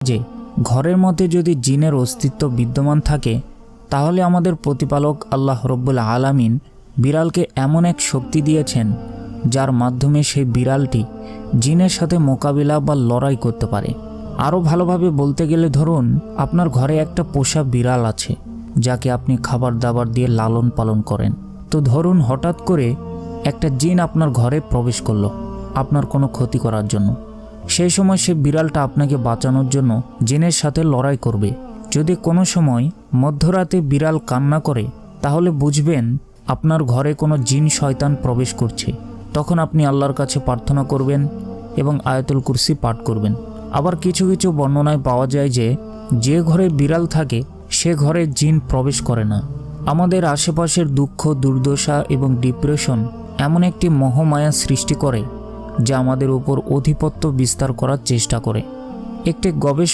যে ঘরের মধ্যে যদি জিনের অস্তিত্ব বিদ্যমান থাকে তাহলে আমাদের প্রতিপালক আল্লাহ রব্বুল আলামিন বিড়ালকে এমন এক শক্তি দিয়েছেন যার মাধ্যমে সেই বিড়ালটি জিনের সাথে মোকাবিলা বা লড়াই করতে পারে। আরও ভালোভাবে বলতে গেলে ধরুন আপনার ঘরে একটা পোষা বিড়াল আছে যাকে আপনি খাবার দাবার দিয়ে লালন পালন করেন। তো ধরুন হঠাৎ করে একটা জিন আপনার ঘরে প্রবেশ করলো আপনার কোনো ক্ষতি করার জন্য। সেই সময় সে বিড়ালটা আপনাকে বাঁচানোর জন্য জিনের সাথে লড়াই করবে। যদি কোনো সময় মধ্যরাতে বিড়াল কান্না করে তাহলে বুঝবেন আপনার ঘরে কোনো জিন শয়তান প্রবেশ করছে। তখন আপনি আল্লাহর কাছে প্রার্থনা করবেন এবং আয়াতুল কুরসি পাঠ করবেন। আবার কিছু কিছু বর্ণনায় পাওয়া যায় যে ঘরে বিড়াল থাকে সে ঘরে জিন প্রবেশ করে না। আমাদের আশেপাশের দুঃখ, দুর্দশা এবং ডিপ্রেশন এমন একটি মোহমায়া সৃষ্টি করে যা আমাদের উপর আধিপত্য বিস্তার করার চেষ্টা করে। একটি গবেষণা